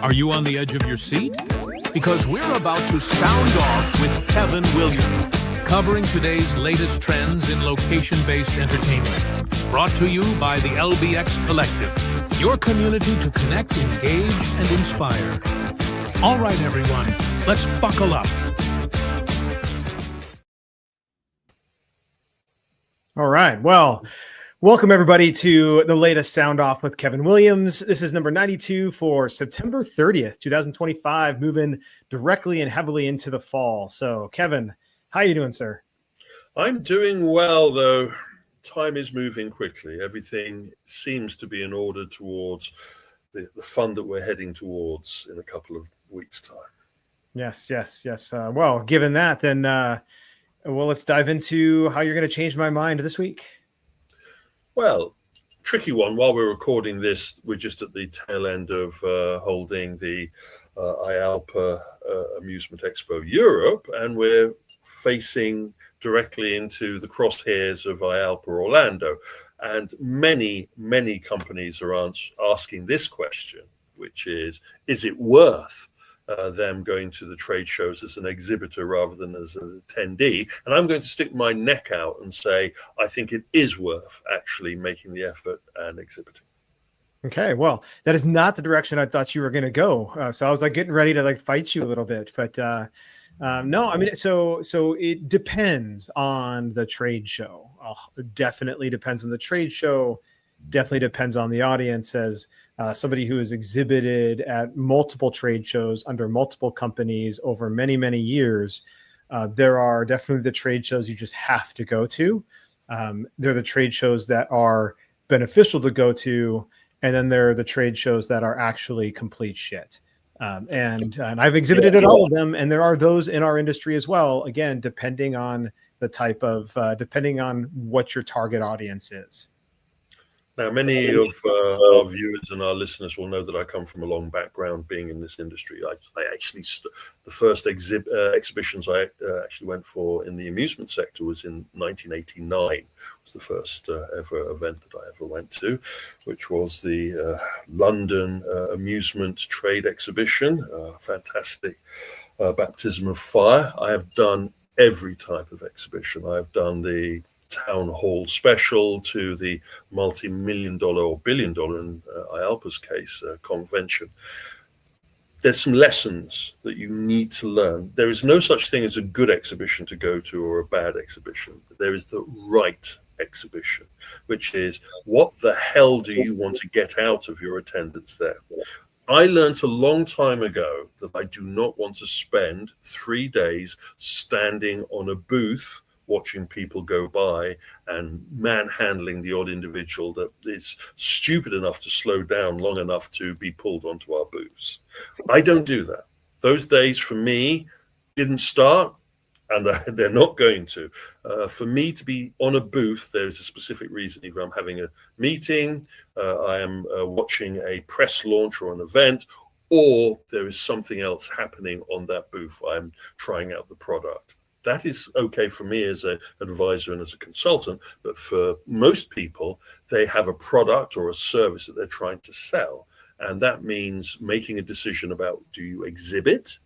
Are you on the edge of your seat? Because we're about to sound off with Kevin Williams, covering today's latest trends in location-based entertainment. Brought to you by the LBX Collective, your community to connect, engage, and inspire. All right, everyone, let's buckle up. All right. Well, welcome everybody to the latest Sound Off with Kevin Williams. This is number 92 for September 30th, 2025, moving directly and heavily into the fall. So, Kevin, how are you doing, sir? I'm doing well, though. Time is moving quickly. Everything seems to be in order towards the fun that we're heading towards in a couple of weeks' time. Yes. Well, given that, then, let's dive into how you're going to change my mind this week. Well, tricky one. While we're recording this, we're just at the tail end of holding the IALPA Amusement Expo Europe, and we're facing directly into the crosshairs of IALPA Orlando. And many companies are asking this question, which is it worth them going to the trade shows as an exhibitor rather than as an attendee? And I'm going to stick my neck out and say I think it is worth actually making the effort and exhibiting. Okay, well, that is not the direction I thought you were going to go. So I was getting ready to fight you a little bit, but no, I mean, so it depends on the trade show. It definitely depends on the trade show. Definitely depends on the audience. As somebody who has exhibited at multiple trade shows under multiple companies over many years, there are definitely the trade shows you just have to go to. They're the trade shows that are beneficial to go to, and then there are the trade shows that are actually complete shit. And I've exhibited at all of them, and there are those in our industry as well. Again, depending on the type of, depending on what your target audience is. Now, many of our viewers and our listeners will know that I come from a long background being in this industry. I actually, the first exhibitions I actually went for in the amusement sector was in 1989. It was the first ever event that I ever went to, which was the London Amusement Trade Exhibition. Fantastic baptism of fire. I have done every type of exhibition. I've done the town hall special to the multi-million-dollar or billion-dollar, in IALPA's case, convention. There's some lessons that you need to learn. There is no such thing as a good exhibition to go to or a bad exhibition. There is the right exhibition, which is what the hell do you want to get out of your attendance there? I learned a long time ago that I do not want to spend 3 days standing on a booth watching people go by and manhandling the odd individual that is stupid enough to slow down long enough to be pulled onto our booths. I don't do that. Those days for me didn't start, and they're not going to. For me to be on a booth, there's a specific reason. Either I'm having a meeting, I am watching a press launch or an event, or there is something else happening on that booth. I'm trying out the product. That is okay for me as an advisor and as a consultant, but for most people, they have a product or a service that they're trying to sell. And that means making a decision about, do you exhibit?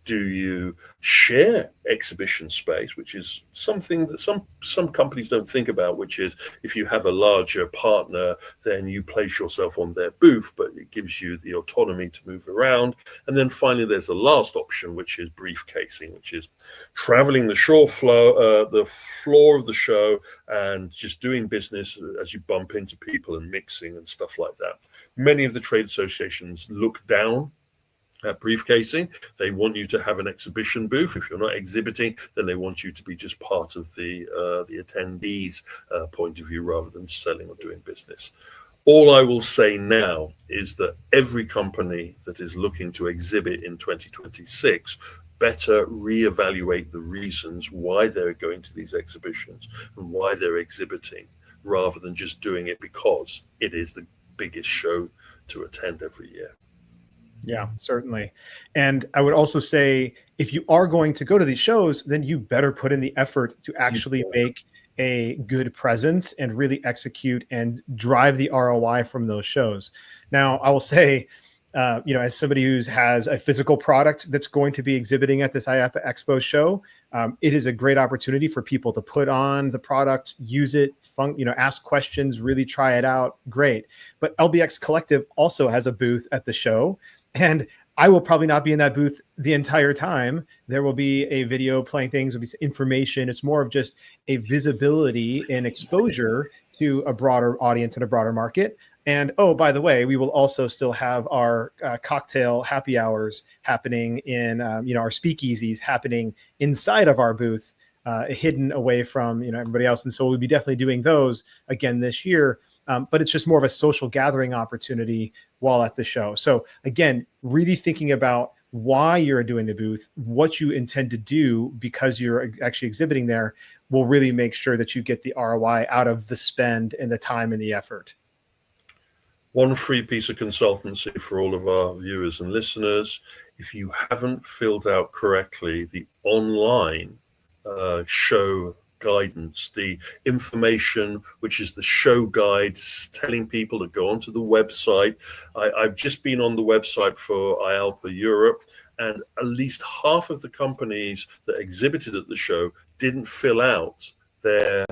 Do you share exhibition space, which is something that some companies don't think about, which is if you have a larger partner, then you place yourself on their booth, but it gives you the autonomy to move around. And then finally, there's the last option, which is briefcasing, which is traveling the the floor of the show and just doing business as you bump into people and mixing and stuff like that. Many of the trade associations look down at briefcasing. They want you to have an exhibition booth. If you're not exhibiting, then they want you to be just part of the attendees' point of view rather than selling or doing business. All I will say now is that every company that is looking to exhibit in 2026 better reevaluate the reasons why they're going to these exhibitions and why they're exhibiting, rather than just doing it because it is the biggest show to attend every year. Yeah, certainly. And I would also say, if you are going to go to these shows, then you better put in the effort to actually make a good presence and really execute and drive the ROI from those shows. Now, I will say, as somebody who has a physical product that's going to be exhibiting at this IAPA Expo show, it is a great opportunity for people to put on the product, use it, ask questions, really try it out. Great. But LBX Collective also has a booth at the show, and I will probably not be in that booth the entire time. There will be a video playing things, there'll be some information. It's more of just a visibility and exposure to a broader audience and a broader market. And oh, by the way, we will also still have our cocktail happy hours happening in, our speakeasies happening inside of our booth, hidden away from, everybody else. And so we'll be definitely doing those again this year. But it's just more of a social gathering opportunity while at the show. So again, really thinking about why you're doing the booth, what you intend to do because you're actually exhibiting there will really make sure that you get the ROI out of the spend and the time and the effort. One free piece of consultancy for all of our viewers and listeners. If you haven't filled out correctly the online show guidance, the information, which is the show guides, telling people to go onto the website. I've just been on the website for IALPA Europe, and at least half of the companies that exhibited at the show didn't fill out their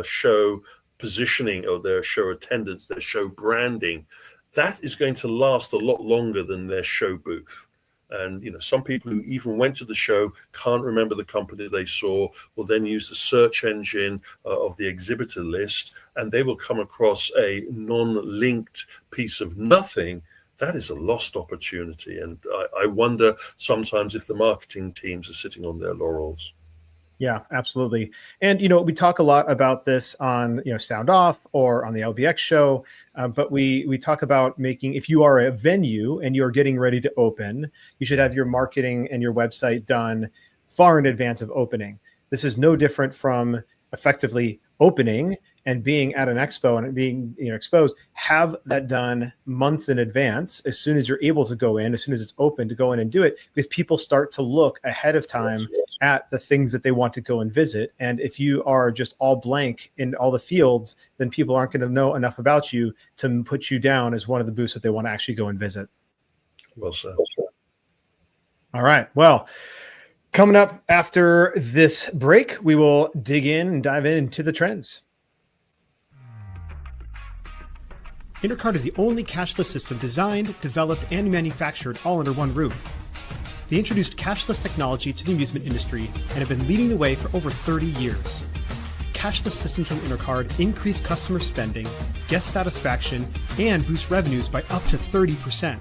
show positioning or their show attendance, their show branding. That is going to last a lot longer than their show booth. And some people who even went to the show can't remember the company they saw, will then use the search engine of the exhibitor list, and they will come across a non-linked piece of nothing. That is a lost opportunity. And I wonder sometimes if the marketing teams are sitting on their laurels. Yeah, absolutely. And, we talk a lot about this on, Sound Off or on the LBX show, but we talk about making, if you are a venue and you're getting ready to open, you should have your marketing and your website done far in advance of opening. This is no different from effectively opening and being at an expo and being exposed. Have that done months in advance, as soon as you're able to go in, as soon as it's open, to go in and do it, because people start to look ahead of time at the things that they want to go and visit. And if you are just all blank in all the fields, then people aren't going to know enough about you to put you down as one of the booths that they want to actually go and visit. Well said. All right. Well, coming up after this break, we will dig in and dive into the trends. Intercard is the only cashless system designed, developed, and manufactured all under one roof. They introduced cashless technology to the amusement industry and have been leading the way for over 30 years. Cashless systems from Intercard increase customer spending, guest satisfaction, and boost revenues by up to 30%.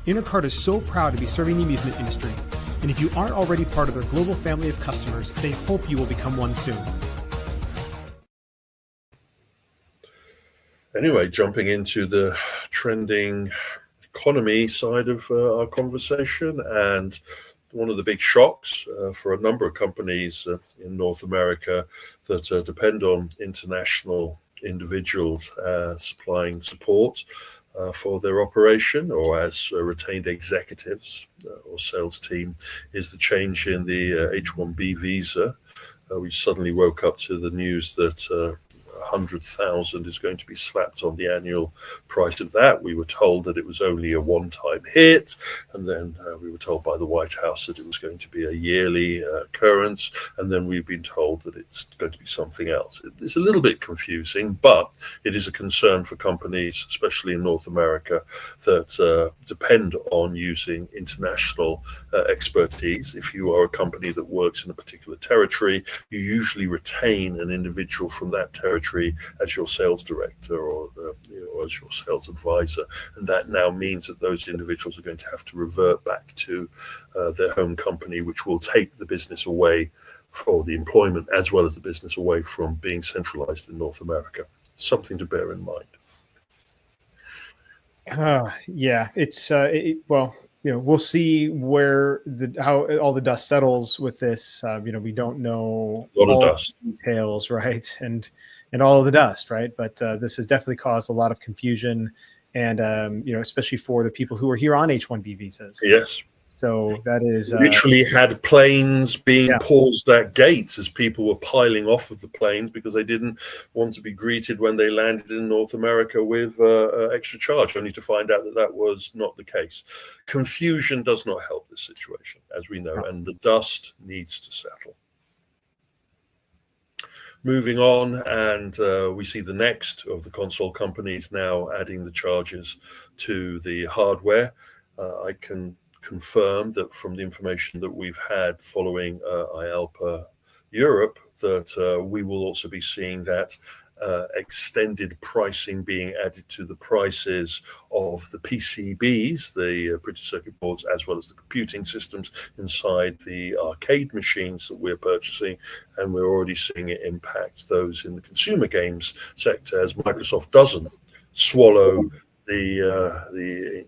Intercard is so proud to be serving the amusement industry, and if you aren't already part of their global family of customers, they hope you will become one soon. Anyway, jumping into the trending economy side of our conversation, and one of the big shocks for a number of companies in North America that depend on international individuals supplying support for their operation or as retained executives or sales team is the change in the H-1B visa. We suddenly woke up to the news that 100,000 is going to be slapped on the annual price of that. We were told that it was only a one-time hit, and then we were told by the White House that it was going to be a yearly occurrence, and then we've been told that it's going to be something else. It's a little bit confusing, but it is a concern for companies, especially in North America, that depend on using international expertise. If you are a company that works in a particular territory, you usually retain an individual from that territory as your sales director or as your sales advisor, and that now means that those individuals are going to have to revert back to their home company, which will take the business away for the employment as well as the business away from being centralized in North America. Something to bear in mind. Yeah, it's we'll see where how all the dust settles with this. We don't know all the details, right? And all of the dust, right? But this has definitely caused a lot of confusion, and especially for the people who are here on H-1B visas. Yes. So that is Literally had planes being yeah. paused at gates as people were piling off of the planes because they didn't want to be greeted when they landed in North America with extra charge, only to find out that that was not the case. Confusion does not help this situation, as we know, and the dust needs to settle. Moving on, and we see the next of the console companies now adding the charges to the hardware. I can confirm that from the information that we've had following IALPA Europe, that we will also be seeing that extended pricing being added to the prices of the PCBs, the printed circuit boards, as well as the computing systems inside the arcade machines that we're purchasing. And we're already seeing it impact those in the consumer games sector, as Microsoft doesn't swallow the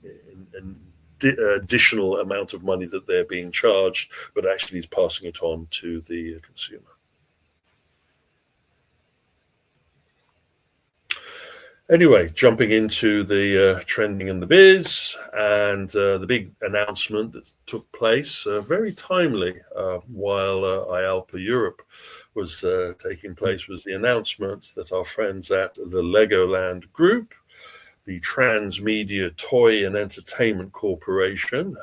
additional amount of money that they're being charged, but actually is passing it on to the consumer. Anyway, jumping into the trending in the biz, and the big announcement that took place very timely while IALPA Europe was taking place was the announcement that our friends at the Legoland Group, the Transmedia Toy and Entertainment Corporation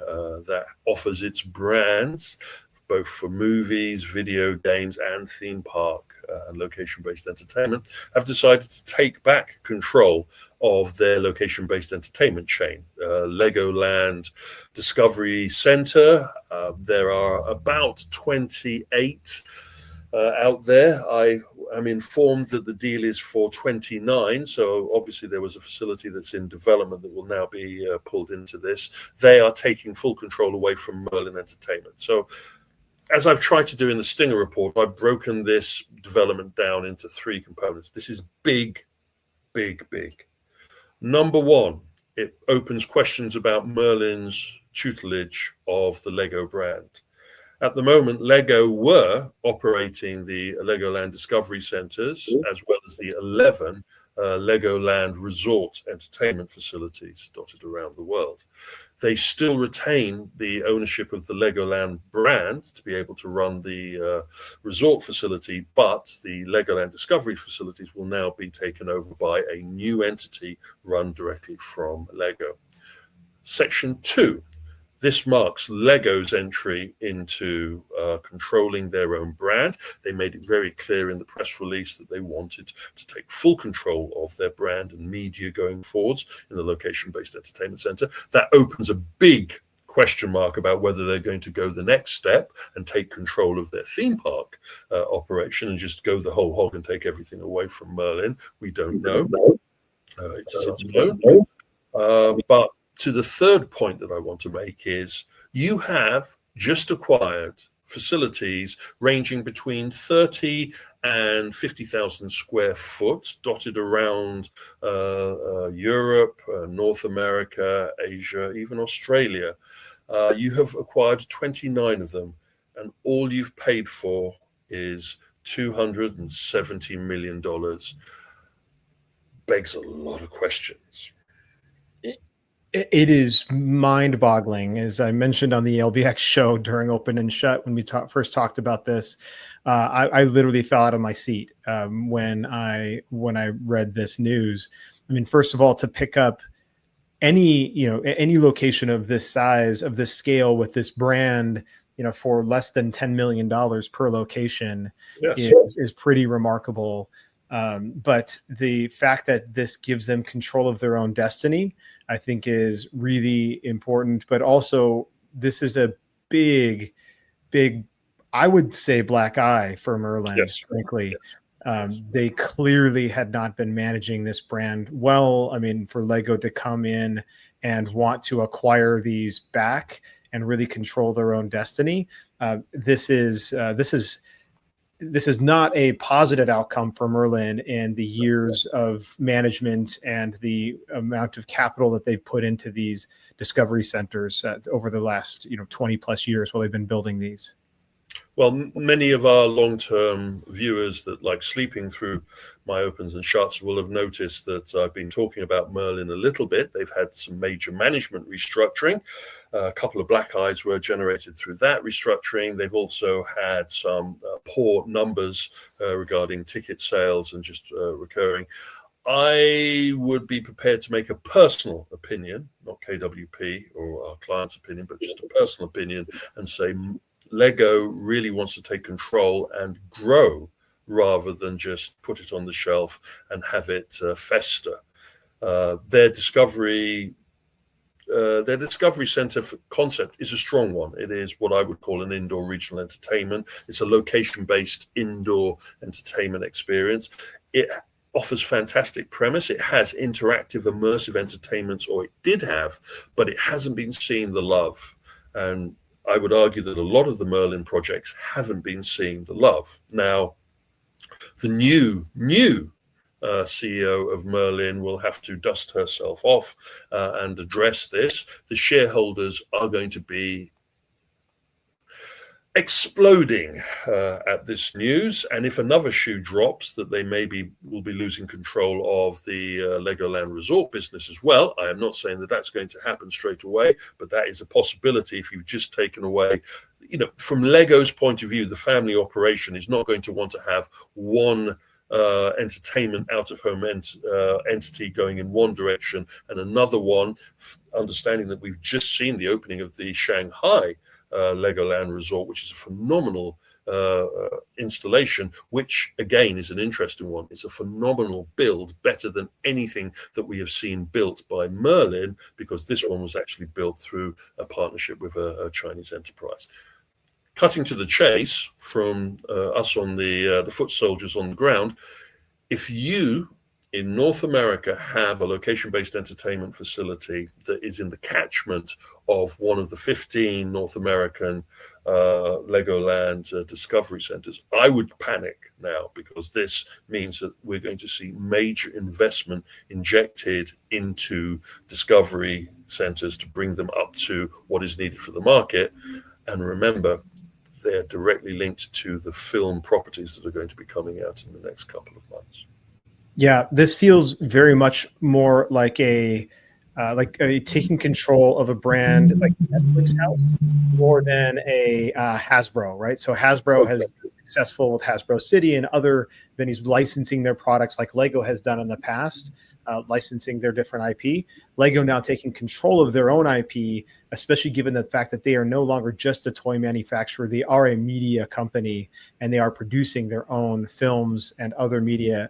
that offers its brands both for movies, video games, and theme park and location-based entertainment, have decided to take back control of their location-based entertainment chain, Legoland Discovery Center. There are about 28 out there. I am informed that the deal is for 29. So obviously there was a facility that's in development that will now be pulled into this. They are taking full control away from Merlin Entertainment. So as I've tried to do in the Stinger report, I've broken this development down into three components. This is big, big, big. Number one, it opens questions about Merlin's tutelage of the Lego brand. At the moment, Lego were operating the Legoland Discovery Centers, as well as the 11 Legoland Resort entertainment facilities dotted around the world. They still retain the ownership of the Legoland brand to be able to run the resort facility, but the Legoland Discovery facilities will now be taken over by a new entity run directly from Lego. Section 2. This marks Lego's entry into controlling their own brand. They made it very clear in the press release that they wanted to take full control of their brand and media going forwards in the location-based entertainment center. That opens a big question mark about whether they're going to go the next step and take control of their theme park operation and just go the whole hog and take everything away from Merlin. We don't know. It's unknown. But to the third point that I want to make is you have just acquired facilities ranging between 30 and 50,000 square foot dotted around Europe, North America, Asia, even Australia. You have acquired 29 of them, and all you've paid for is $270 million. Begs a lot of questions. It is mind-boggling. As I mentioned on the LBX show during Open and Shut, when we first talked about this, I literally fell out of my seat when I read this news. I mean, first of all, to pick up any location of this size, of this scale, with this brand, for less than $10 million per location, yes, is pretty remarkable. But the fact that this gives them control of their own destiny, I think, is really important. But also, this is a big, I would say, black eye for Merlin, yes, frankly. Yes. They clearly had not been managing this brand well. I mean, for Lego to come in and want to acquire these back and really control their own destiny, this is not a positive outcome for Merlin in the years of management and the amount of capital that they've put into these discovery centers over the last 20 plus years while they've been building these. Well, many of our long-term viewers that like sleeping through my opens and shuts will have noticed that I've been talking about Merlin a little bit. They've had some major management restructuring. A couple of black eyes were generated through that restructuring. They've also had some poor numbers regarding ticket sales and just recurring. I would be prepared to make a personal opinion, not KWP or our client's opinion, but just a personal opinion, and say Lego really wants to take control and grow rather than just put it on the shelf and have it fester. Their discovery center concept is a strong one. It is what I would call an indoor regional entertainment. It's a location-based indoor entertainment experience. It offers fantastic premise. It has interactive, immersive entertainments, or it did have, but it hasn't been seeing the love. And I would argue that a lot of the Merlin projects haven't been seeing the love. Now, the new CEO of Merlin will have to dust herself off and address this. The shareholders are going to be exploding at this news, and if another shoe drops that they will be losing control of the Legoland Resort business as well. I am not saying that that's going to happen straight away, but that is a possibility. If you've just taken away, from Lego's point of view, the family operation is not going to want to have one entertainment out of home entity going in one direction and another one, understanding that we've just seen the opening of the Shanghai Legoland Resort, which is a phenomenal installation, which again is an interesting one. It's a phenomenal build, better than anything that we have seen built by Merlin, because this one was actually built through a partnership with a Chinese enterprise. Cutting to the chase from us on the foot soldiers on the ground, if you in North America have a location-based entertainment facility that is in the catchment of one of the 15 North American Legoland Discovery Centers, I would panic now, because this means that we're going to see major investment injected into Discovery Centers to bring them up to what is needed for the market. And remember, they're directly linked to the film properties that are going to be coming out in the next couple of months. Yeah, this feels very much more like a taking control of a brand like Netflix house more than a Hasbro, right? So Hasbro has been successful with Hasbro City and other venues licensing their products like Lego has done in the past, licensing their different IP. Lego now taking control of their own IP, especially given the fact that they are no longer just a toy manufacturer. They are a media company, and they are producing their own films and other media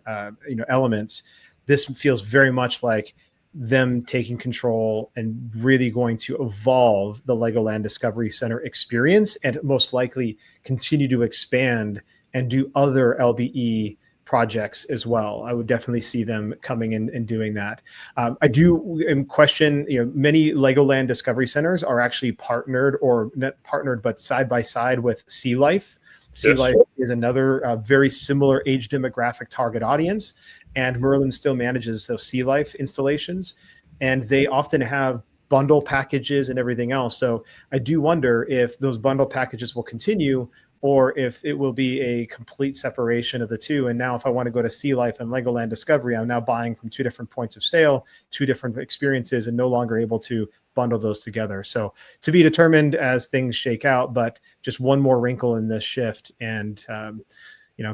elements. This feels very much like them taking control and really going to evolve the Legoland Discovery Center experience, and most likely continue to expand and do other LBE projects as well. I would definitely see them coming in and doing that. I do question, many Legoland Discovery Centers are actually partnered, or not partnered, but side by side with Sea Life. Sea Life is another very similar age demographic target audience, and Merlin still manages those Sea Life installations, and they often have bundle packages and everything else. So I do wonder if those bundle packages will continue, or if it will be a complete separation of the two. And now if I want to go to Sea Life and Legoland Discovery, I'm now buying from two different points of sale, two different experiences, and no longer able to bundle those together. So to be determined as things shake out, but just one more wrinkle in this shift, and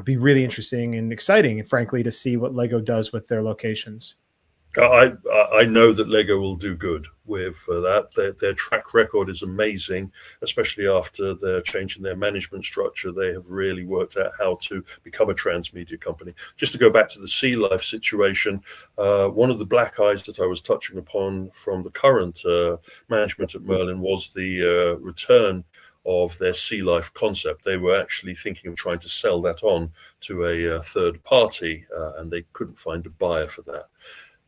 be really interesting and exciting, frankly, to see what Lego does with their locations. I know that Lego will do good with that. Their track record is amazing, especially after their change in their management structure. They have really worked out how to become a transmedia company. Just to go back to the Sea Life situation, one of the black eyes that I was touching upon from the current management at Merlin was the return of their Sea Life concept. They were actually thinking of trying to sell that on to a third party, and they couldn't find a buyer for that.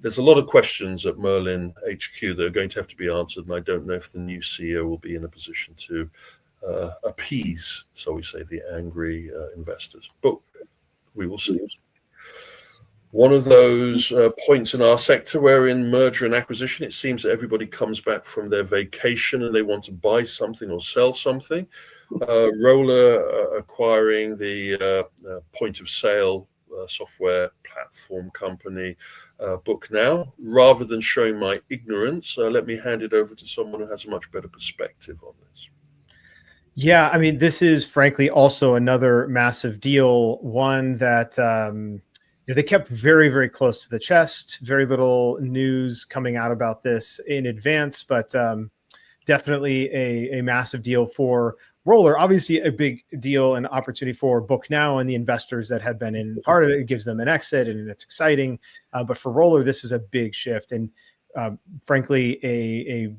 There's a lot of questions at Merlin HQ that are going to have to be answered, and I don't know if the new CEO will be in a position to appease, so we say, the angry investors. But we will see. One of those points in our sector where in merger and acquisition, it seems that everybody comes back from their vacation and they want to buy something or sell something. Roller acquiring the point of sale software platform company BookNow. Rather than showing my ignorance, let me hand it over to someone who has a much better perspective on this. Yeah, I mean, this is frankly also another massive deal, one that they kept very, very close to the chest. Very little news coming out about this in advance, but definitely a massive deal for Roller. Obviously, a big deal and opportunity for BookNow and the investors that had been in part of it. It gives them an exit, and it's exciting. But for Roller, this is a big shift, and frankly, a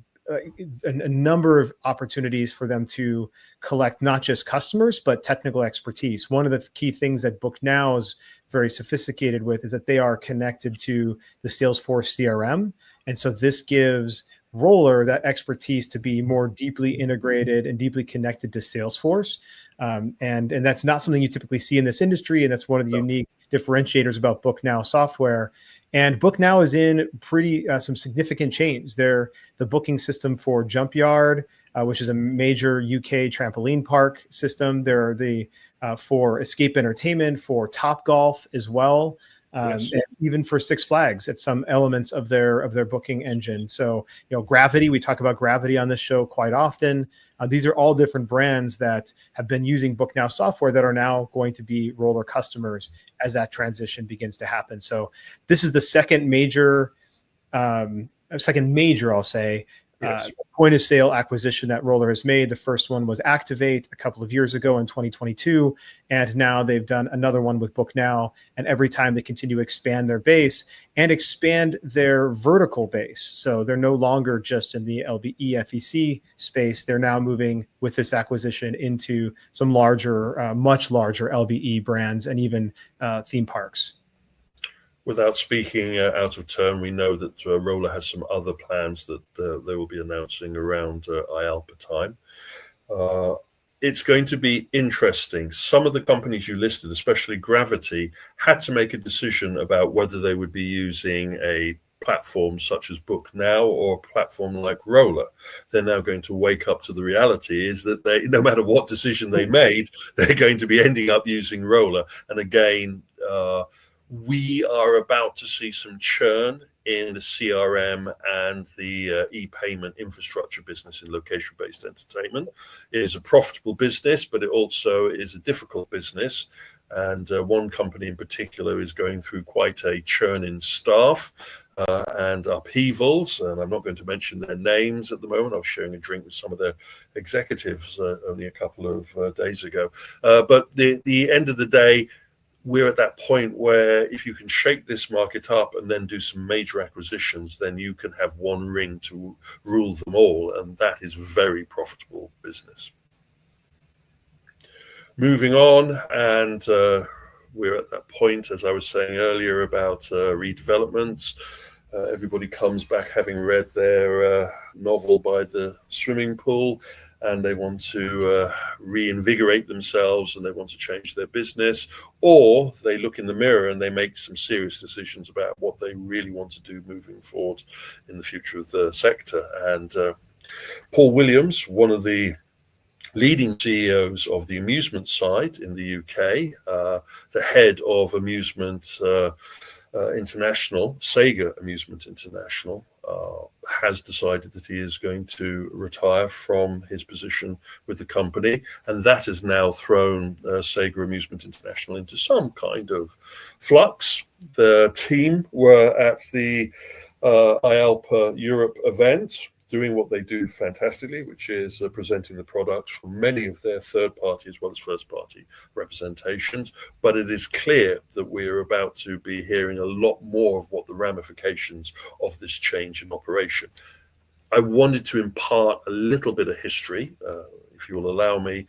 number of opportunities for them to collect not just customers, but technical expertise. One of the key things that BookNow is very sophisticated with is that they are connected to the Salesforce CRM. And so this gives Roller that expertise to be more deeply integrated and deeply connected to Salesforce. And that's not something you typically see in this industry. And that's one of the unique differentiators about BookNow software. And BookNow is in pretty some significant change. They're the booking system for Jump Yard, which is a major UK trampoline park system. They're the for Escape Entertainment, for Top Golf as well, and even for Six Flags at some elements of their booking engine. So, Gravity, we talk about Gravity on this show quite often. These are all different brands that have been using BookNow software that are now going to be Roller customers as that transition begins to happen. So this is the second major, I'll say, point of sale acquisition that Roller has made. The first one was Activate a couple of years ago in 2022. And now they've done another one with BookNow. And every time they continue to expand their base and expand their vertical base. So they're no longer just in the LBE FEC space. They're now moving with this acquisition into some larger, much larger LBE brands and even theme parks. Without speaking out of turn, we know that Roller has some other plans that they will be announcing around IALPA time. It's going to be interesting. Some of the companies you listed, especially Gravity, had to make a decision about whether they would be using a platform such as BookNow or a platform like Roller. They're now going to wake up to the reality is that they, no matter what decision they made, they're going to be ending up using Roller. And again, we are about to see some churn in the CRM and the e-payment infrastructure business in location-based entertainment. It is a profitable business, but it also is a difficult business. And one company in particular is going through quite a churn in staff and upheavals. And I'm not going to mention their names at the moment. I was sharing a drink with some of their executives only a couple of days ago. But the end of the day, we're at that point where if you can shake this market up and then do some major acquisitions, then you can have one ring to rule them all. And that is very profitable business. Moving on, and we're at that point, as I was saying earlier, about redevelopments. Everybody comes back having read their novel by the swimming pool, and they want to reinvigorate themselves and they want to change their business, or they look in the mirror and they make some serious decisions about what they really want to do moving forward in the future of the sector. And Paul Williams, one of the leading CEOs of the amusement side in the UK, the head of Amusement International, Sega Amusement International, has decided that he is going to retire from his position with the company, and that has now thrown Sega Amusement International into some kind of flux. The team were at the IALPA Europe event, doing what they do fantastically, which is presenting the products from many of their third-party as well as first-party representations. But it is clear that we're about to be hearing a lot more of what the ramifications of this change in operation. I wanted to impart a little bit of history, if you will allow me.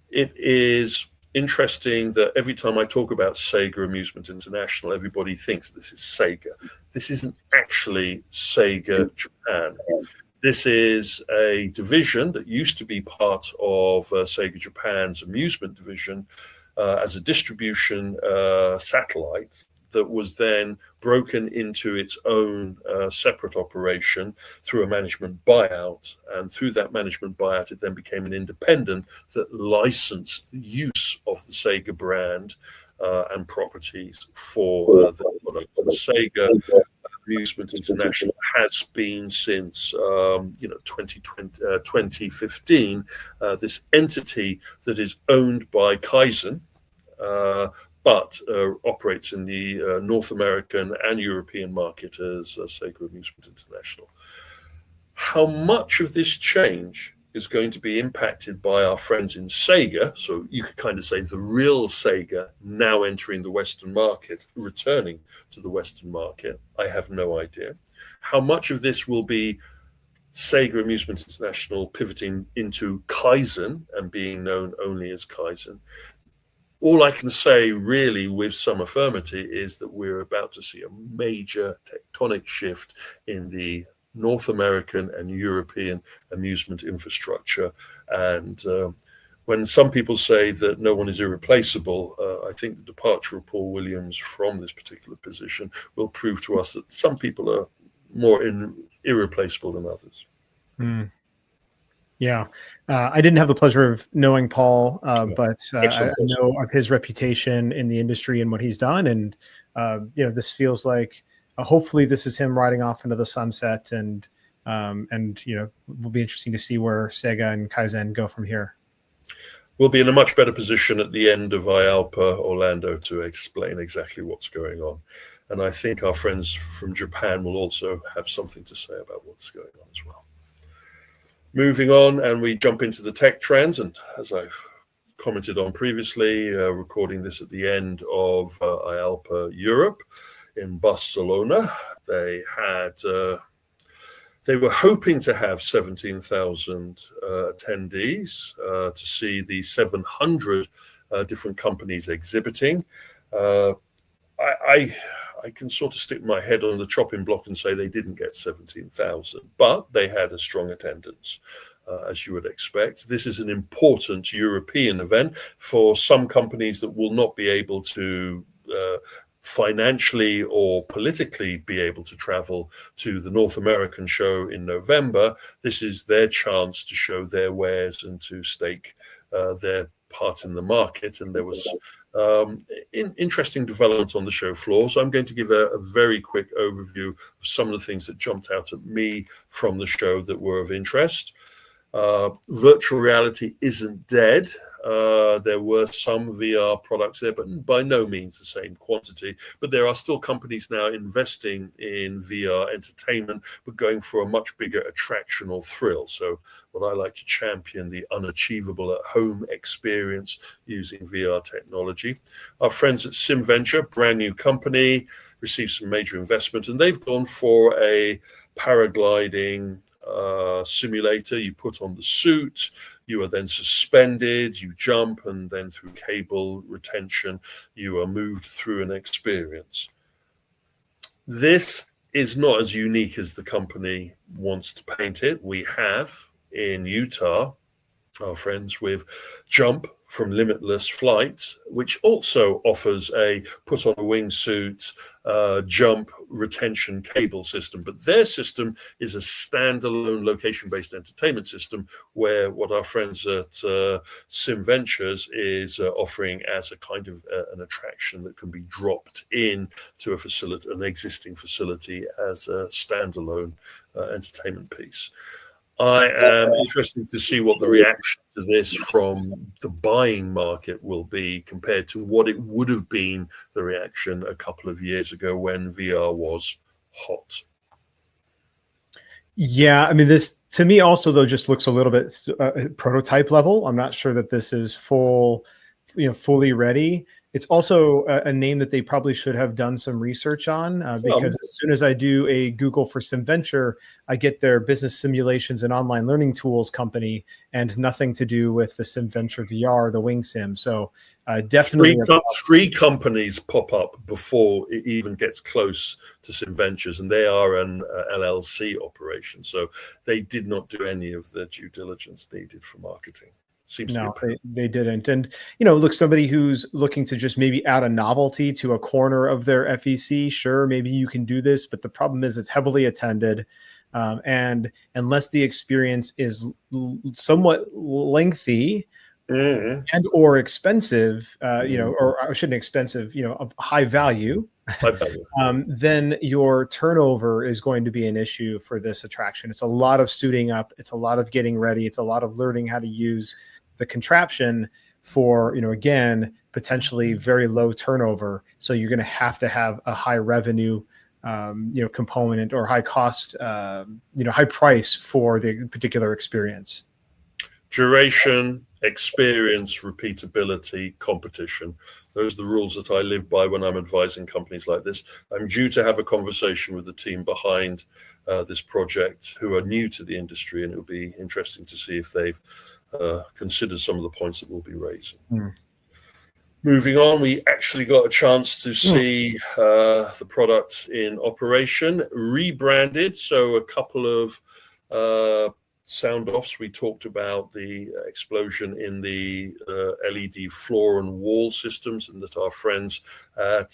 It is interesting that every time I talk about Sega Amusement International, everybody thinks this is Sega. This isn't actually Sega Japan. This is a division that used to be part of Sega Japan's amusement division as a distribution satellite that was then broken into its own separate operation through a management buyout. And through that management buyout, it then became an independent that licensed the use of the Sega brand and properties for the product. And Sega Amusement International has been since 2015 this entity that is owned by Kaizen, but operates in the North American and European market as Sega Amusement International. How much of this change is going to be impacted by our friends in Sega, so you could kind of say the real Sega now entering the Western market, returning to the Western market, I have no idea. How much of this will be Sega Amusement International pivoting into Kaizen and being known only as Kaizen? All I can say really with some affirmity is that we're about to see a major tectonic shift in the North American and European amusement infrastructure. And when some people say that no one is irreplaceable, I think the departure of Paul Williams from this particular position will prove to us that some people are more irreplaceable than others. Mm. Yeah, I didn't have the pleasure of knowing Paul, but I know of his reputation in the industry and what he's done. And, this feels like hopefully this is him riding off into the sunset, and will be interesting to see where Sega and Kaizen go from here. We'll be in a much better position at the end of IALPA Orlando to explain exactly what's going on. And I think our friends from Japan will also have something to say about what's going on as well. Moving on, and we jump into the tech trends. And as I've commented on previously, recording this at the end of IALPA Europe in Barcelona, they were hoping to have 17,000 attendees to see the 700 different companies exhibiting. I can sort of stick my head on the chopping block and say they didn't get 17,000, but they had a strong attendance, as you would expect. This is an important European event for some companies that will not be able to financially or politically be able to travel to the North American show in November. This is their chance to show their wares and to stake their part in the market. And there was interesting developments on the show floor. So I'm going to give a very quick overview of some of the things that jumped out at me from the show that were of interest. Virtual reality isn't dead. There were some VR products there, but by no means the same quantity. But there are still companies now investing in VR entertainment, but going for a much bigger attraction or thrill. So what I like to champion, the unachievable at home experience using VR technology. Our friends at SimVenture, brand new company, received some major investment, and they've gone for a paragliding simulator. You put on the suit, you are then suspended, you jump, and then through cable retention, you are moved through an experience. This is not as unique as the company wants to paint it. We have in Utah our friends with Jump from Limitless Flight, which also offers a put on a wingsuit, jump retention cable system. But their system is a standalone location-based entertainment system, where what our friends at SimVentures is offering as a kind of an attraction that can be dropped in to a facility, an existing facility, as a standalone entertainment piece. I am interested to see what the reaction to this from the buying market will be compared to what it would have been the reaction a couple of years ago when VR was hot. Yeah, I mean, this to me also though just looks a little bit prototype level. I'm not sure that this is fully ready. It's also a name that they probably should have done some research on, because as soon as I do a Google for SimVenture, I get their business simulations and online learning tools company, and nothing to do with the SimVenture VR, the Wing Sim. So definitely three companies pop up before it even gets close to SimVentures, and they are an LLC operation. So they did not do any of the due diligence needed for marketing. Seems to No, be they didn't. And, look, somebody who's looking to just maybe add a novelty to a corner of their FEC, sure, maybe you can do this, but the problem is it's heavily attended. And unless the experience is somewhat lengthy and or expensive, or I shouldn't expensive, of high value, high value. then your turnover is going to be an issue for this attraction. It's a lot of suiting up. It's a lot of getting ready. It's a lot of learning how to use the contraption for, again, potentially very low turnover. So you're going to have a high revenue, component, or high cost, high price for the particular experience. Duration, experience, repeatability, competition. Those are the rules that I live by when I'm advising companies like this. I'm due to have a conversation with the team behind this project who are new to the industry, and it'll be interesting to see if they've considered some of the points that we'll be raising. Moving on, we actually got a chance to see the product in operation, rebranded. So a couple of sound offs. We talked about the explosion in the LED floor and wall systems, and that our friends at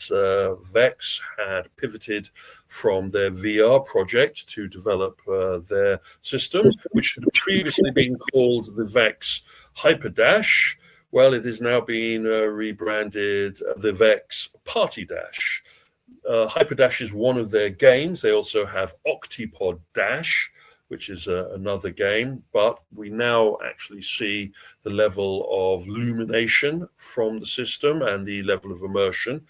VEX had pivoted from their VR project to develop their system, which had previously been called the VEX HyperDash. Well, it is now being rebranded the VEX Party Dash. HyperDash is one of their games. They also have Octipod Dash, which is another game, but we now actually see the level of illumination from the system and the level of immersion.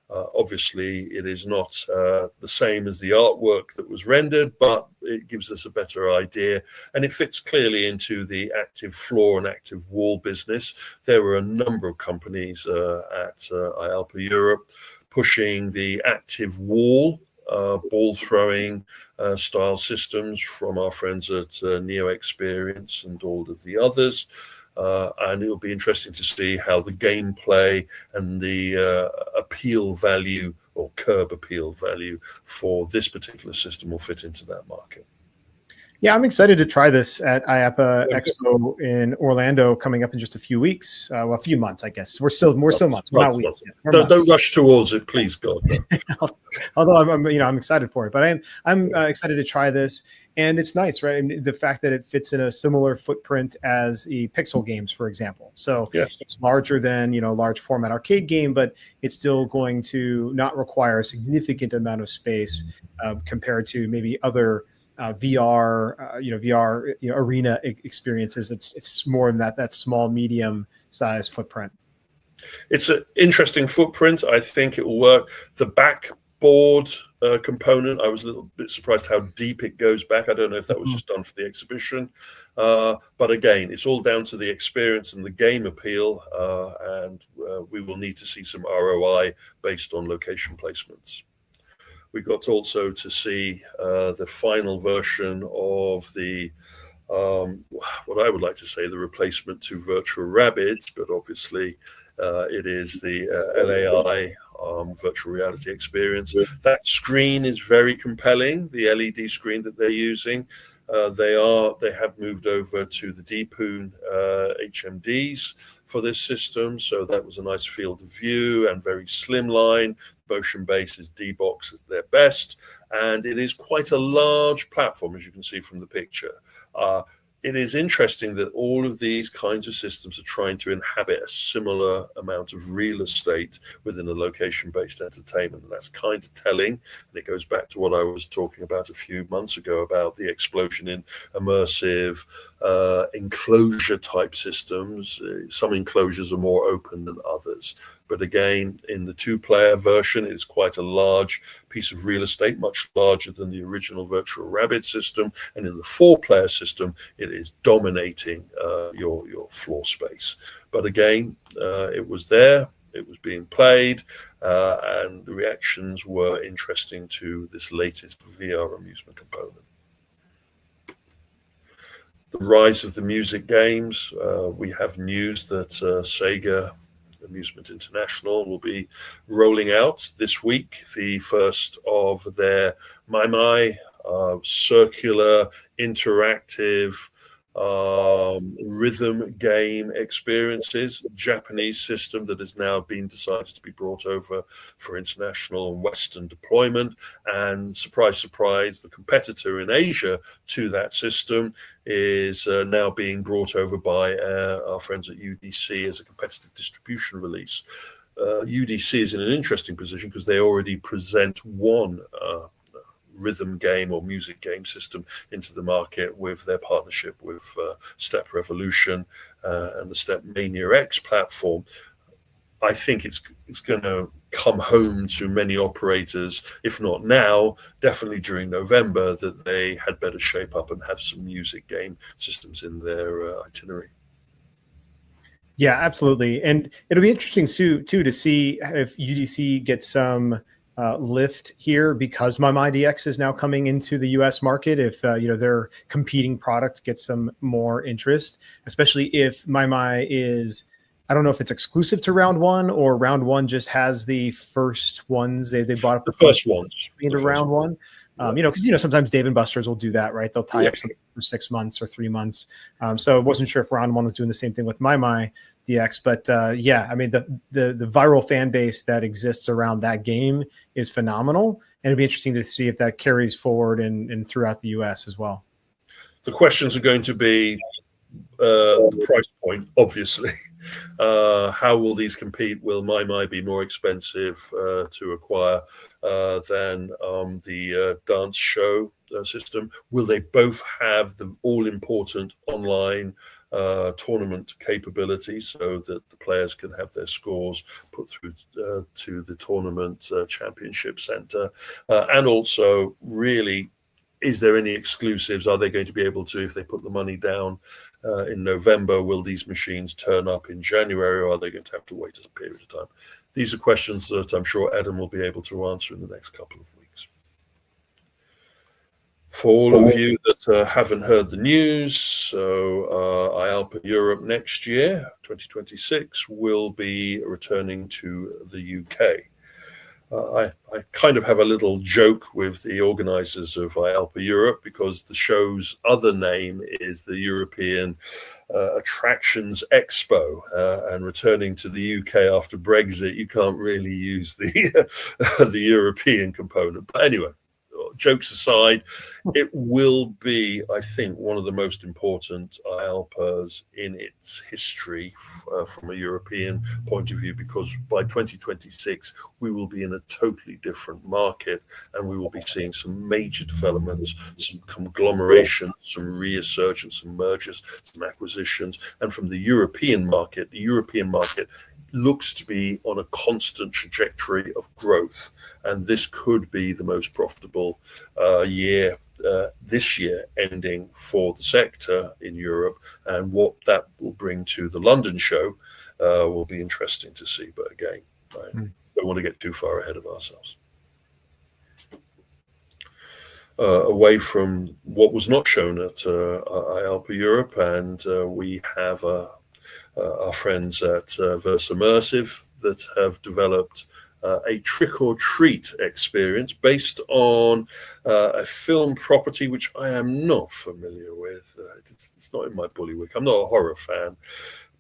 Obviously, it is not the same as the artwork that was rendered, but it gives us a better idea, and it fits clearly into the active floor and active wall business. There were a number of companies at IALPA Europe pushing the active wall ball throwing style systems from our friends at Neo Experience and all of the others. And it'll be interesting to see how the gameplay and the appeal value or curb appeal value for this particular system will fit into that market. Yeah, I'm excited to try this at IAPA Expo in Orlando coming up in just a few weeks. Well, a few months, I guess. We're still months. Not weeks. Don't rush towards it, please, God. No. Although I'm excited for it, but I'm excited to try this, and it's nice, right? And the fact that it fits in a similar footprint as the Pixel games, for example. So yes, it's larger than large format arcade game, but it's still going to not require a significant amount of space compared to maybe other VR, VR arena experiences. It's more in that small, medium size footprint. It's an interesting footprint. I think it will work. The backboard component, I was a little bit surprised how deep it goes back. I don't know if that was just done for the exhibition, but again, it's all down to the experience and the game appeal, and we will need to see some ROI based on location placements. We got also to see the final version of the what I would like to say the replacement to Virtual Rabbids, but obviously it is the LAI virtual reality experience. That screen is very compelling. The LED screen that they're using, they have moved over to the DPOON HMDs for this system, so that was a nice field of view and very slimline. Motion base is D-Box at their best, and it is quite a large platform, as you can see from the picture. It is interesting that all of these kinds of systems are trying to inhabit a similar amount of real estate within a location-based entertainment, and that's kind of telling. And it goes back to what I was talking about a few months ago about the explosion in immersive enclosure-type systems. Some enclosures are more open than others. But again, in the two-player version, it's quite a large piece of real estate, much larger than the original Virtual Rabbit system. And in the four-player system, it is dominating your floor space. But again, it was there, it was being played, and the reactions were interesting to this latest VR amusement component. The rise of the music games. We have news that Sega Amusement International will be rolling out this week the first of their circular interactive rhythm game experiences, Japanese system that has now been decided to be brought over for international and Western deployment. And surprise, surprise, the competitor in Asia to that system is now being brought over by our friends at UDC as a competitive distribution release. UDC is in an interesting position because they already present one rhythm game or music game system into the market with their partnership with Step Revolution and the Step Mania X platform. I think it's going to come home to many operators, if not now, definitely during November, that they had better shape up and have some music game systems in their itinerary. Yeah, absolutely. And it'll be interesting too to see if UDC gets some lift here because My DX is now coming into the US market. If their competing product gets some more interest, especially if My is, I don't know if it's exclusive to round one or round one just has the first ones they bought up the first ones into round one. Because sometimes Dave and Buster's will do that, right? They'll tie up something for 6 months or 3 months. So I wasn't sure if round one was doing the same thing with My DX, but I mean the viral fan base that exists around that game is phenomenal, and it'd be interesting to see if that carries forward and throughout the US as well. The questions are going to be the price point, obviously. How will these compete? Will My be more expensive to acquire than the dance show system? Will they both have the all-important online tournament capability so that the players can have their scores put through to the tournament championship center? And also, really, is there any exclusives? Are they going to be able to, if they put the money down in November, will these machines turn up in January, or are they going to have to wait a period of time? These are questions that I'm sure Adam will be able to answer in the next couple of weeks. For all of you that haven't heard the news, so IALPA Europe next year, 2026, will be returning to the UK. I kind of have a little joke with the organizers of IALPA Europe because the show's other name is the European Attractions Expo, and returning to the UK after Brexit, you can't really use the the European component. But anyway, jokes aside, it will be, I think, one of the most important IALPAs in its history from a European point of view, because by 2026, we will be in a totally different market and we will be seeing some major developments, some conglomeration, some resurgence, some mergers, some acquisitions. And from the European market looks to be on a constant trajectory of growth, and this could be the most profitable year this year ending for the sector in Europe, and what that will bring to the London show will be interesting to see. But again, I don't want to get too far ahead of ourselves. Away from what was not shown at IALPA Europe, and we have our friends at Versimmersive that have developed a trick-or-treat experience based on a film property which I am not familiar with. It's not in my bullywig. I'm not a horror fan.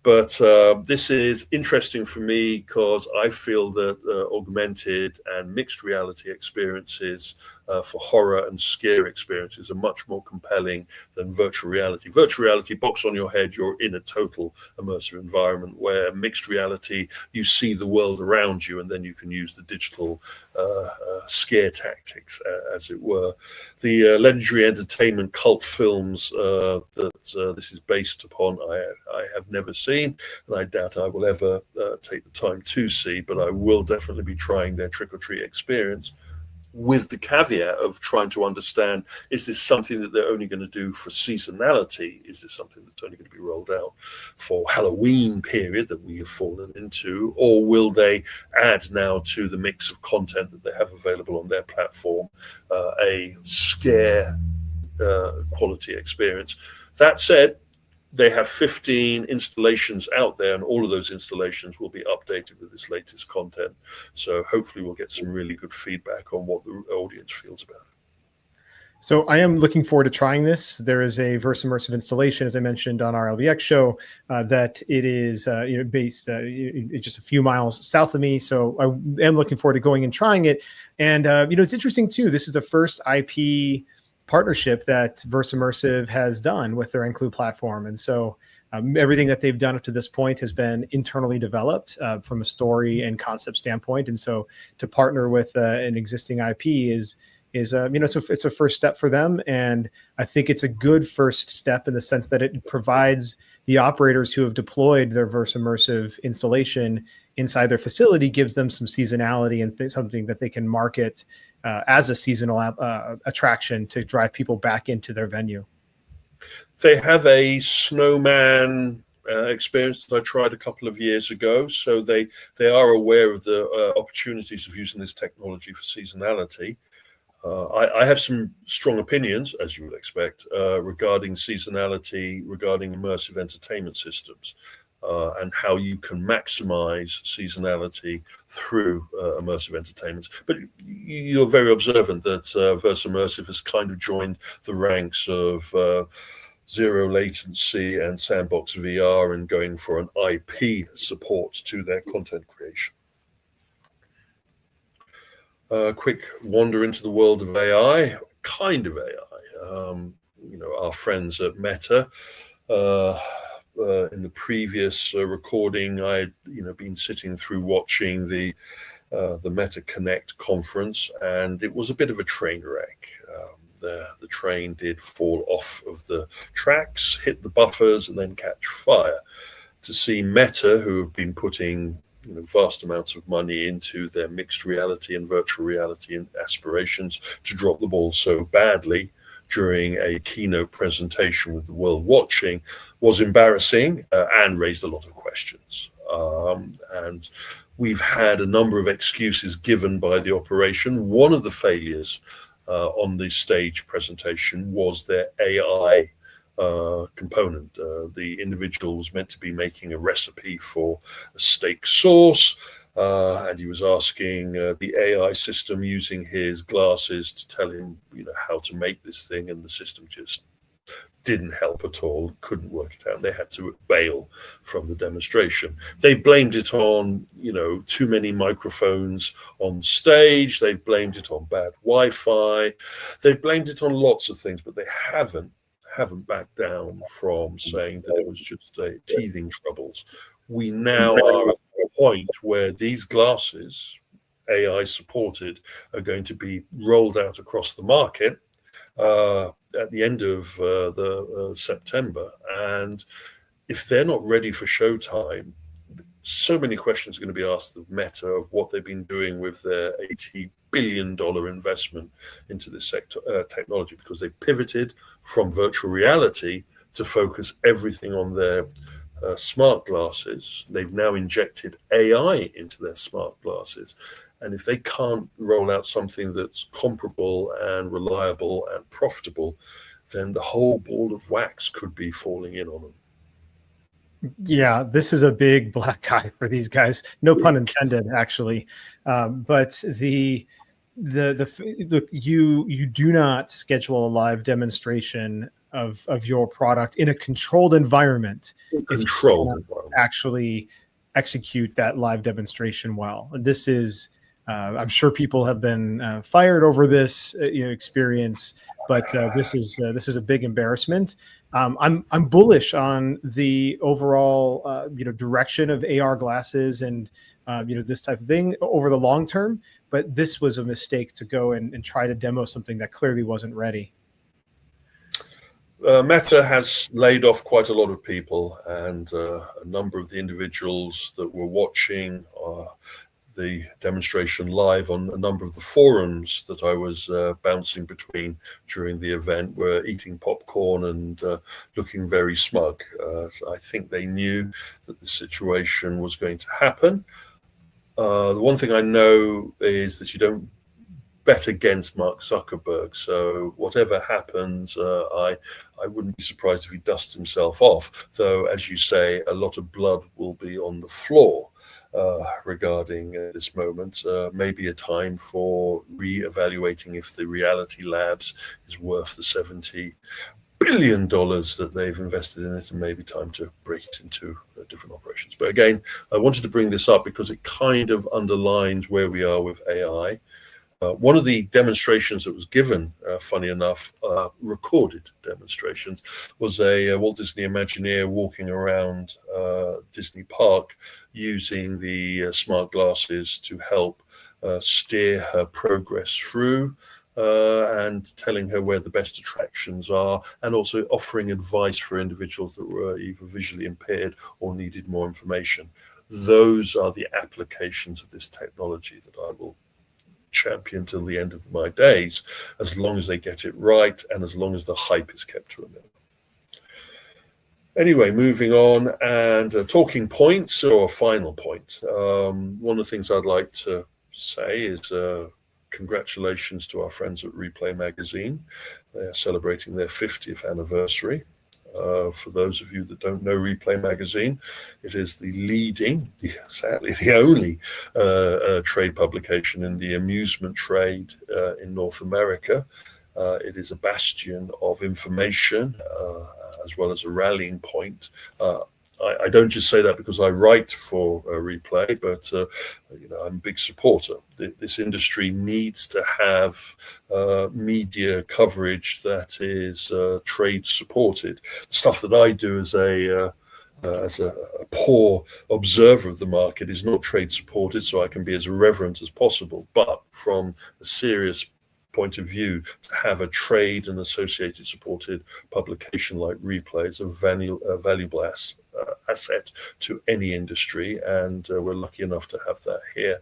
But this is interesting for me because I feel that augmented and mixed reality experiences for horror and scare experiences are much more compelling than virtual reality. Virtual reality, box on your head, you're in a total immersive environment, where mixed reality, you see the world around you and then you can use the digital scare tactics, as it were. The Legendary Entertainment cult films that this is based upon, I have never seen, and I doubt I will ever take the time to see, but I will definitely be trying their trick-or-treat experience, with the caveat of trying to understand, is this something that they're only going to do for seasonality? Is this something that's only going to be rolled out for Halloween period that we have fallen into? Or will they add now to the mix of content that they have available on their platform a scare quality experience? That said, they have 15 installations out there, and all of those installations will be updated with this latest content. So hopefully we'll get some really good feedback on what the audience feels about it. So I am looking forward to trying this. There is a Versimmersive installation, as I mentioned on our LBX show, that it is based just a few miles south of me. So I am looking forward to going and trying it. And it's interesting too. This is the first IP partnership that Versimmersive has done with their Include platform, and so everything that they've done up to this point has been internally developed from a story and concept standpoint. And so to partner with an existing IP is it's a first step for them. And I think it's a good first step in the sense that it provides the operators who have deployed their Versimmersive installation inside their facility, gives them some seasonality and something that they can market as a seasonal attraction to drive people back into their venue. They have a snowman experience that I tried a couple of years ago, so they are aware of the opportunities of using this technology for seasonality. I have some strong opinions, as you would expect, regarding seasonality, regarding immersive entertainment systems, and how you can maximize seasonality through immersive entertainment. But you're very observant that Versimmersive has kind of joined the ranks of zero latency and sandbox VR and going for an IP support to their content creation. Quick wander into the world of AI, kind of AI. Our friends at Meta. In the previous recording, I had been sitting through watching the Meta Connect conference, and it was a bit of a train wreck. The train did fall off of the tracks, hit the buffers, and then catch fire. To see Meta, who have been putting vast amounts of money into their mixed reality and virtual reality and aspirations, to drop the ball so badly during a keynote presentation with the world watching was embarrassing and raised a lot of questions. And we've had a number of excuses given by the operation. One of the failures on the stage presentation was their AI component. The individual was meant to be making a recipe for a steak sauce, and he was asking the AI system using his glasses to tell him how to make this thing, and the system just didn't help at all, couldn't work it out. They had to bail from the demonstration. They blamed it on too many microphones on stage. They blamed it on bad Wi-Fi. They blamed it on lots of things, but they haven't backed down from saying that it was just teething troubles. We now are at a point where these glasses, AI supported, are going to be rolled out across the market at the end of September. And if they're not ready for showtime, so many questions are going to be asked of Meta of what they've been doing with their $80 billion investment into this sector technology, because they pivoted from virtual reality to focus everything on their smart glasses. They've now injected AI into their smart glasses. And if they can't roll out something that's comparable and reliable and profitable, then the whole ball of wax could be falling in on them. Yeah, this is a big black eye for these guys. No pun intended, actually. But you do not schedule a live demonstration of your product in a controlled environment if you actually execute that live demonstration well. This is, I'm sure people have been fired over this experience, but this is a big embarrassment. I'm bullish on the overall direction of AR glasses and this type of thing over the long term. But this was a mistake to go and try to demo something that clearly wasn't ready. Meta has laid off quite a lot of people, and a number of the individuals that were watching the demonstration live on a number of the forums that I was bouncing between during the event were eating popcorn and looking very smug. So I think they knew that the situation was going to happen. The one thing I know is that you don't bet against Mark Zuckerberg. So whatever happens, I wouldn't be surprised if he dusts himself off. Though, as you say, a lot of blood will be on the floor. regarding this moment. Maybe a time for re-evaluating if the Reality Labs is worth the $70 billion that they've invested in it, and maybe time to break it into different operations. But again, I wanted to bring this up because it kind of underlines where we are with AI. One of the demonstrations that was given, funny enough, recorded demonstrations, was a Walt Disney Imagineer walking around Disney Park using the smart glasses to help steer her progress through and telling her where the best attractions are, and also offering advice for individuals that were either visually impaired or needed more information. Those are the applications of this technology that I will champion till the end of my days, as long as they get it right and as long as the hype is kept to a minimum. Anyway, moving on, and talking points, or a final point. One of the things I'd like to say is congratulations to our friends at Replay Magazine. They are celebrating their 50th anniversary. For those of you that don't know Replay Magazine, it is the leading, sadly the only trade publication in the amusement trade in North America. It is a bastion of information as well as a rallying point. I don't just say that because I write for Replay, but I'm a big supporter. This industry needs to have media coverage that is trade supported. The stuff that I do as a poor observer of the market is not trade supported, so I can be as irreverent as possible. But from a serious point of view, to have a trade and associated supported publication like Replay is a valuable asset to any industry, and we're lucky enough to have that here.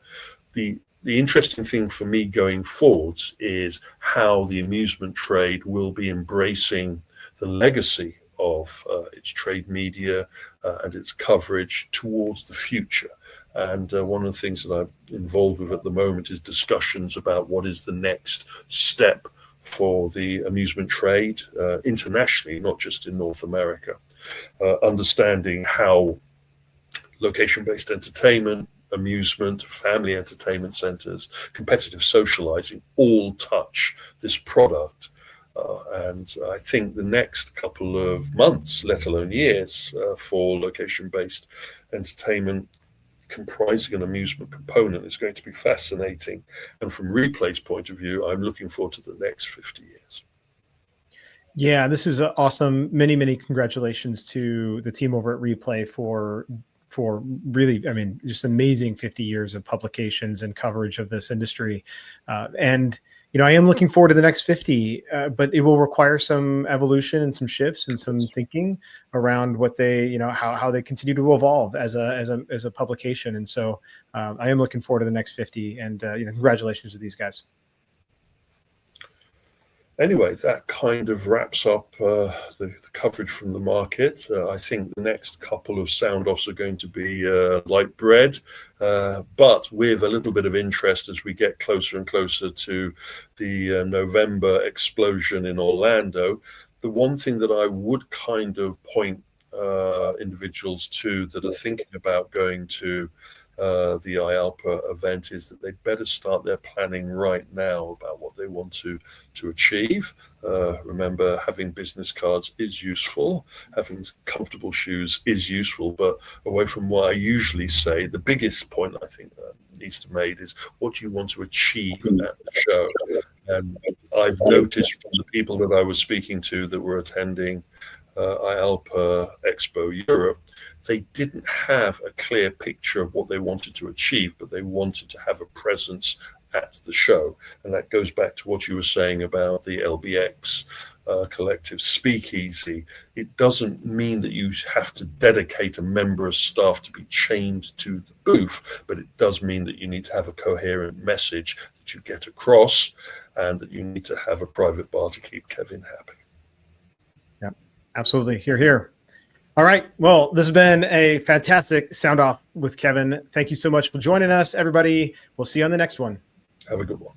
The interesting thing for me going forwards is how the amusement trade will be embracing the legacy of its trade media and its coverage towards the future. And one of the things that I'm involved with at the moment is discussions about what is the next step for the amusement trade internationally, not just in North America. Understanding how location-based entertainment, amusement, family entertainment centers, competitive socializing all touch this product. And I think the next couple of months, let alone years, for location-based entertainment comprising an amusement component is going to be fascinating. And from Replay's point of view, I'm looking forward to the next 50 years. Yeah, this is awesome. Many, many congratulations to the team over at Replay for really, I mean, just amazing 50 years of publications and coverage of this industry. And I am looking forward to the next 50, but it will require some evolution and some shifts and some thinking around what they, how they continue to evolve as a publication. And so I am looking forward to the next 50, and congratulations to these guys. Anyway, that kind of wraps up the coverage from the market. I think the next couple of sound-offs are going to be like bread, but with a little bit of interest as we get closer and closer to the November explosion in Orlando. The one thing that I would kind of point individuals to that are thinking about going to the IALPA event is that they better start their planning right now about what they want to achieve. Remember, having business cards is useful, having comfortable shoes is useful, but away from what I usually say, the biggest point I think that needs to be made is what do you want to achieve at the show? And I've noticed from the people that I was speaking to that were attending IALPA Expo Europe, they didn't have a clear picture of what they wanted to achieve, but they wanted to have a presence at the show. And that goes back to what you were saying about the LBX collective speakeasy. It doesn't mean that you have to dedicate a member of staff to be chained to the booth, but it does mean that you need to have a coherent message that you get across, and that you need to have a private bar to keep Kevin happy. Absolutely. Hear, hear. All right. Well, this has been a fantastic sound off with Kevin. Thank you so much for joining us, everybody. We'll see you on the next one. Have a good one.